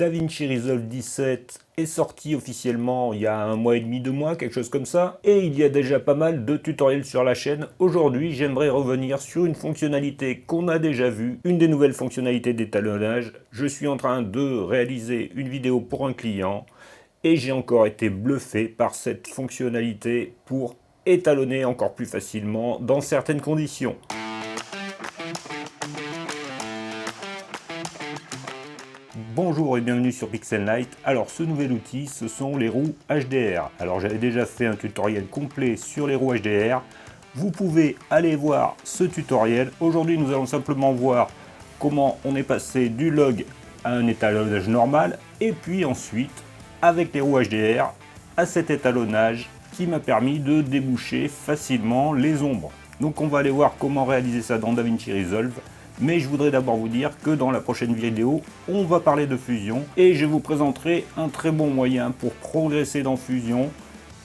DaVinci Resolve 17 est sorti officiellement il y a 1 mois et demi, 2 mois, quelque chose comme ça, et il y a déjà pas mal de tutoriels sur la chaîne. Aujourd'hui, j'aimerais revenir sur une fonctionnalité qu'on a déjà vue, une des nouvelles fonctionnalités d'étalonnage. Je suis en train de réaliser une vidéo pour un client, et j'ai encore été bluffé par cette fonctionnalité pour étalonner encore plus facilement dans certaines conditions. Bonjour et bienvenue sur Pixelnight. Alors ce nouvel outil, ce sont les roues HDR. Alors j'avais déjà fait un tutoriel complet sur les roues HDR. Vous pouvez aller voir ce tutoriel. Aujourd'hui nous allons simplement voir comment on est passé du log à un étalonnage normal. Et puis ensuite, avec les roues HDR, à cet étalonnage qui m'a permis de déboucher facilement les ombres. Donc on va aller voir comment réaliser ça dans DaVinci Resolve. Mais je voudrais d'abord vous dire que dans la prochaine vidéo, on va parler de Fusion et je vous présenterai un très bon moyen pour progresser dans Fusion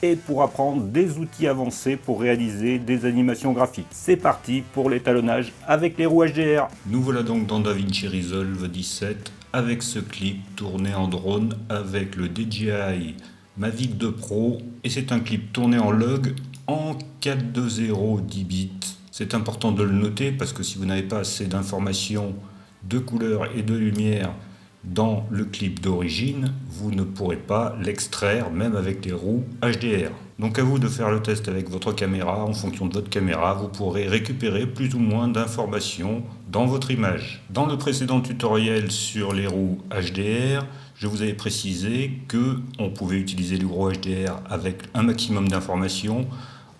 et pour apprendre des outils avancés pour réaliser des animations graphiques. C'est parti pour l'étalonnage avec les roues HDR. Nous voilà donc dans DaVinci Resolve 17 avec ce clip tourné en drone avec le DJI Mavic 2 Pro et c'est un clip tourné en log en 420 10 bits. C'est important de le noter parce que si vous n'avez pas assez d'informations, de couleurs et de lumière dans le clip d'origine, vous ne pourrez pas l'extraire même avec les roues HDR. Donc à vous de faire le test avec votre caméra. En fonction de votre caméra, vous pourrez récupérer plus ou moins d'informations dans votre image. Dans le précédent tutoriel sur les roues HDR, je vous avais précisé qu'on pouvait utiliser les roues HDR avec un maximum d'informations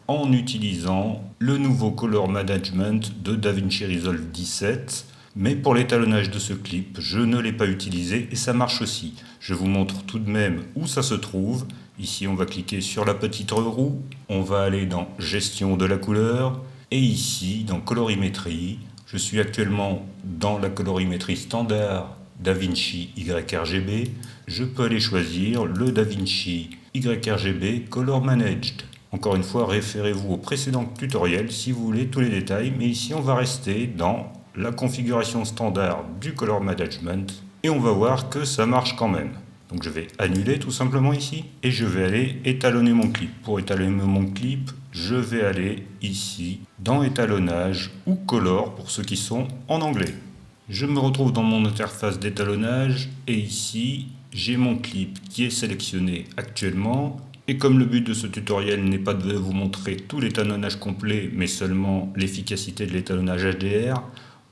en utilisant le nouveau Color Management de DaVinci Resolve 17. Mais pour l'étalonnage de ce clip, je ne l'ai pas utilisé et ça marche aussi. Je vous montre tout de même où ça se trouve. Ici, on va cliquer sur la petite roue. On va aller dans Gestion de la couleur. Et ici, dans Colorimétrie, je suis actuellement dans la colorimétrie standard DaVinci YRGB. Je peux aller choisir le DaVinci YRGB Color Managed. Encore une fois, référez-vous au précédent tutoriel si vous voulez tous les détails, mais ici on va rester dans la configuration standard du Color Management et on va voir que ça marche quand même. Donc je vais annuler tout simplement ici et je vais aller étalonner mon clip. Pour étalonner mon clip, je vais aller ici dans étalonnage ou color pour ceux qui sont en anglais. Je me retrouve dans mon interface d'étalonnage et ici j'ai mon clip qui est sélectionné actuellement. Et comme le but de ce tutoriel n'est pas de vous montrer tout l'étalonnage complet, mais seulement l'efficacité de l'étalonnage HDR,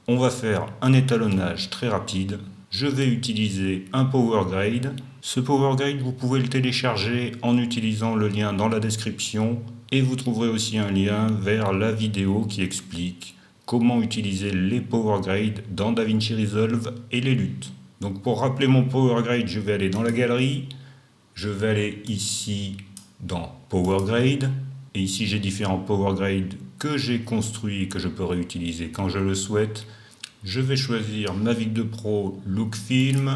on va faire un étalonnage très rapide. Je vais utiliser un Power Grade. Ce Power Grade, vous pouvez le télécharger en utilisant le lien dans la description. Et vous trouverez aussi un lien vers la vidéo qui explique comment utiliser les Power Grade dans DaVinci Resolve et les luttes. Donc pour rappeler mon Power Grade, je vais aller dans la galerie. Je vais aller ici dans Power Grade et ici j'ai différents Power Grade que j'ai construits et que je peux réutiliser quand je le souhaite. Je vais choisir Mavic 2 Pro Look Film,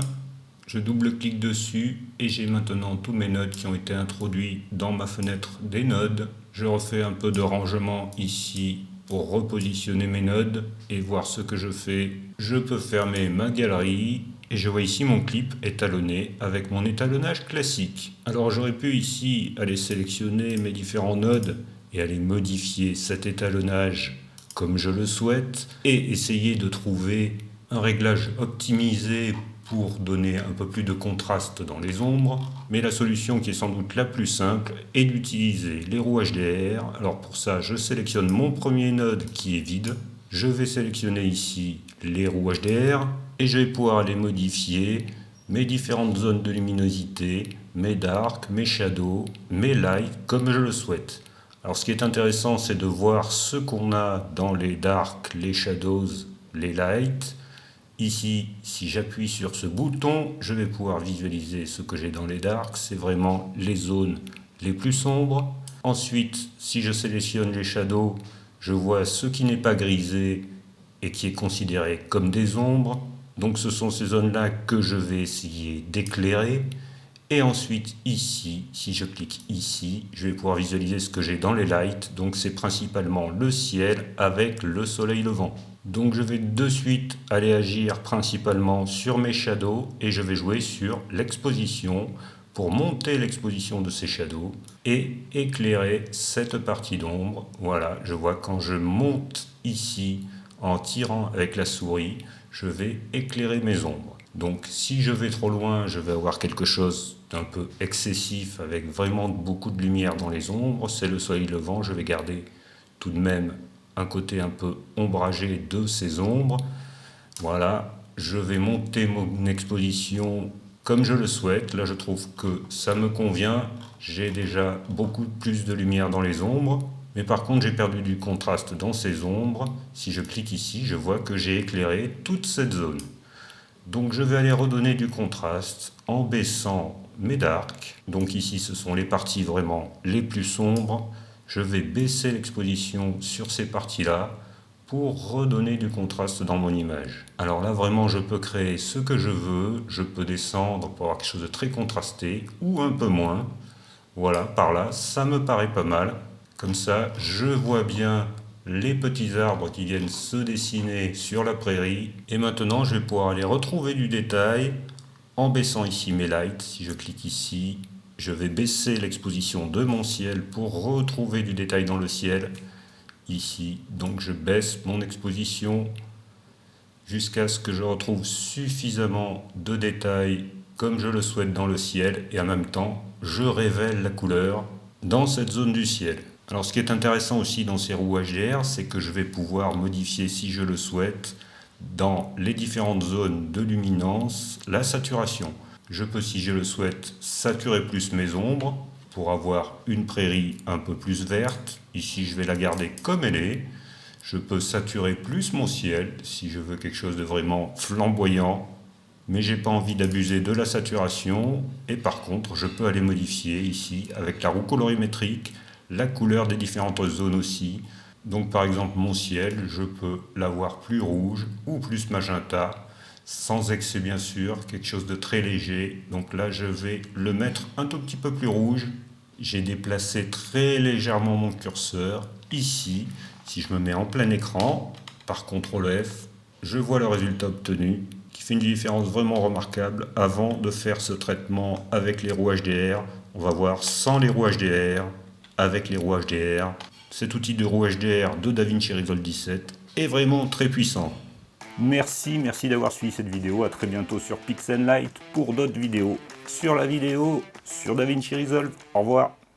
je double-clique dessus et j'ai maintenant tous mes nodes qui ont été introduits dans ma fenêtre des nodes. Je refais un peu de rangement ici pour repositionner mes nodes et voir ce que je fais. Je peux fermer ma galerie. Et je vois ici mon clip étalonné avec mon étalonnage classique. Alors j'aurais pu ici aller sélectionner mes différents nodes et aller modifier cet étalonnage comme je le souhaite et essayer de trouver un réglage optimisé pour donner un peu plus de contraste dans les ombres. Mais la solution qui est sans doute la plus simple est d'utiliser les roues HDR. Alors pour ça, je sélectionne mon premier node qui est vide. Je vais sélectionner ici les roues HDR et je vais pouvoir aller modifier mes différentes zones de luminosité, mes dark, mes shadows, mes light comme je le souhaite. Alors ce qui est intéressant, c'est de voir ce qu'on a dans les dark, les shadows, les light. Ici, si j'appuie sur ce bouton, je vais pouvoir visualiser ce que j'ai dans les dark. C'est vraiment les zones les plus sombres. Ensuite, si je sélectionne les shadows, je vois ce qui n'est pas grisé et qui est considéré comme des ombres. Donc ce sont ces zones-là que je vais essayer d'éclairer. Et ensuite ici, si je clique ici, je vais pouvoir visualiser ce que j'ai dans les lights. Donc c'est principalement le ciel avec le soleil levant. Donc je vais de suite aller agir principalement sur mes shadows et je vais jouer sur l'exposition pour monter l'exposition de ces shadows et éclairer cette partie d'ombre. Voilà, je vois quand je monte ici en tirant avec la souris, je vais éclairer mes ombres. Donc si je vais trop loin, je vais avoir quelque chose d'un peu excessif avec vraiment beaucoup de lumière dans les ombres. C'est le soleil levant, je vais garder tout de même un côté un peu ombragé de ces ombres. Voilà, je vais monter mon exposition comme je le souhaite. Là, je trouve que ça me convient. J'ai déjà beaucoup plus de lumière dans les ombres. Mais par contre, j'ai perdu du contraste dans ces ombres. Si je clique ici, je vois que j'ai éclairé toute cette zone. Donc je vais aller redonner du contraste en baissant mes darks. Donc ici, ce sont les parties vraiment les plus sombres. Je vais baisser l'exposition sur ces parties-là pour redonner du contraste dans mon image. Alors là, vraiment, je peux créer ce que je veux. Je peux descendre pour avoir quelque chose de très contrasté ou un peu moins. Voilà, par là, ça me paraît pas mal. Comme ça, je vois bien les petits arbres qui viennent se dessiner sur la prairie. Et maintenant, je vais pouvoir aller retrouver du détail en baissant ici mes lights. Si je clique ici, je vais baisser l'exposition de mon ciel pour retrouver du détail dans le ciel. Ici, donc je baisse mon exposition jusqu'à ce que je retrouve suffisamment de détails comme je le souhaite dans le ciel et en même temps, je révèle la couleur dans cette zone du ciel. Alors ce qui est intéressant aussi dans ces roues HDR, c'est que je vais pouvoir modifier, si je le souhaite, dans les différentes zones de luminance, la saturation. Je peux, si je le souhaite, saturer plus mes ombres pour avoir une prairie un peu plus verte. Ici, je vais la garder comme elle est. Je peux saturer plus mon ciel si je veux quelque chose de vraiment flamboyant, mais j'ai pas envie d'abuser de la saturation. Et par contre, je peux aller modifier ici avec la roue colorimétrique la couleur des différentes zones aussi. Donc par exemple mon ciel, je peux l'avoir plus rouge ou plus magenta, sans excès bien sûr, quelque chose de très léger. Donc là je vais le mettre un tout petit peu plus rouge. J'ai déplacé très légèrement mon curseur. Ici, si je me mets en plein écran, par CTRL F, je vois le résultat obtenu, qui fait une différence vraiment remarquable avant de faire ce traitement avec les roues HDR. On va voir sans les roues HDR, avec les roues HDR. Cet outil de roue HDR de DaVinci Resolve 17 est vraiment très puissant. Merci d'avoir suivi cette vidéo. À très bientôt sur PixelLight pour d'autres vidéos sur la vidéo, sur DaVinci Resolve. Au revoir.